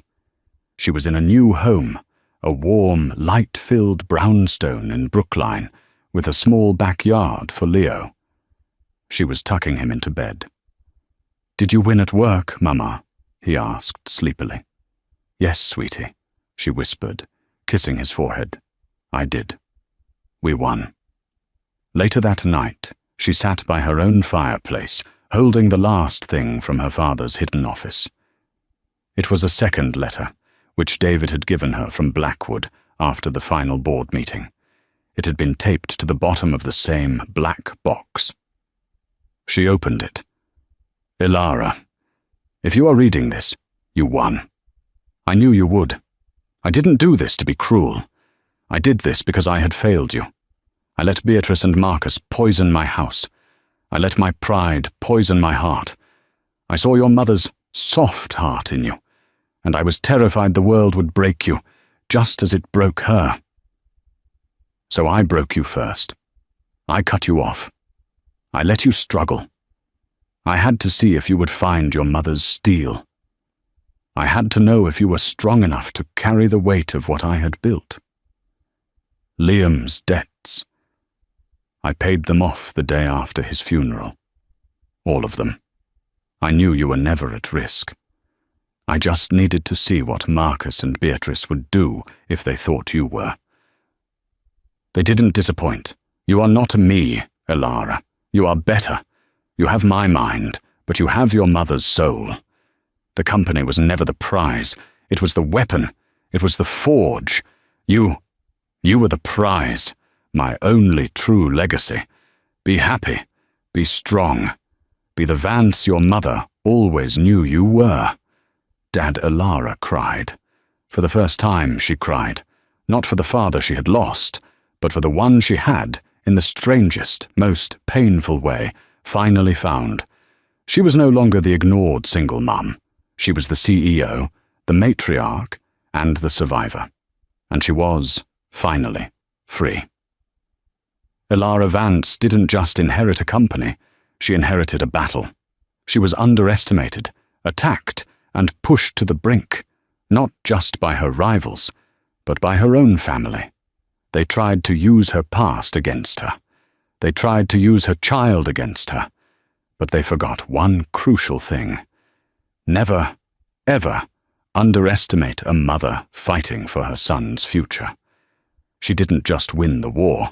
She was in a new home, a warm, light-filled brownstone in Brookline, with a small backyard for Leo. She was tucking him into bed. "Did you win at work, Mama?" he asked sleepily. "Yes, sweetie," she whispered, kissing his forehead. "I did. We won." Later that night, she sat by her own fireplace, holding the last thing from her father's hidden office. It was a second letter, which David had given her from Blackwood after the final board meeting. It had been taped to the bottom of the same black box. She opened it. "Elara, if you are reading this, you won. I knew you would. I didn't do this to be cruel. I did this because I had failed you. I let Beatrice and Marcus poison my house. I let my pride poison my heart. I saw your mother's soft heart in you, and I was terrified the world would break you, just as it broke her. So I broke you first. I cut you off. I let you struggle. I had to see if you would find your mother's steel. I had to know if you were strong enough to carry the weight of what I had built. Liam's debts. I paid them off the day after his funeral. All of them. I knew you were never at risk. I just needed to see what Marcus and Beatrice would do if they thought you were. They didn't disappoint. You are not me, Elara. You are better. You have my mind, but you have your mother's soul. The company was never the prize. It was the weapon. It was the forge. You were the prize, my only true legacy. Be happy. Be strong. Be the Vance your mother always knew you were. Dad Elara cried. For the first time she cried, not for the father she had lost, but for the one she had, in the strangest, most painful way, finally found. She was no longer the ignored single mum. She was the CEO, the matriarch, and the survivor. And she was, finally, free. Elara Vance didn't just inherit a company, she inherited a battle. She was underestimated, attacked, and pushed to the brink, not just by her rivals, but by her own family. They tried to use her past against her. They tried to use her child against her. But they forgot one crucial thing. Never, ever underestimate a mother fighting for her son's future. She didn't just win the war.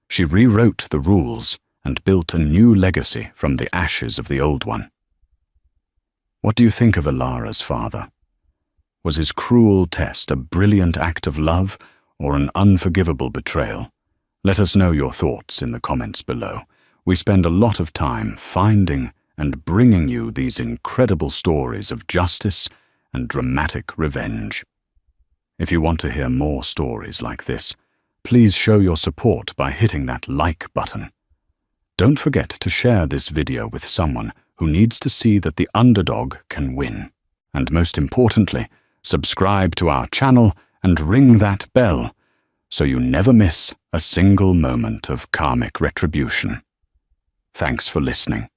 She rewrote the rules and built a new legacy from the ashes of the old one. What do you think of Elara's father? Was his cruel test a brilliant act of love or an unforgivable betrayal? Let us know your thoughts in the comments below. We spend a lot of time finding and bringing you these incredible stories of justice and dramatic revenge. If you want to hear more stories like this, please show your support by hitting that like button. Don't forget to share this video with someone who needs to see that the underdog can win. And most importantly, subscribe to our channel and ring that bell so you never miss a single moment of karmic retribution. Thanks for listening.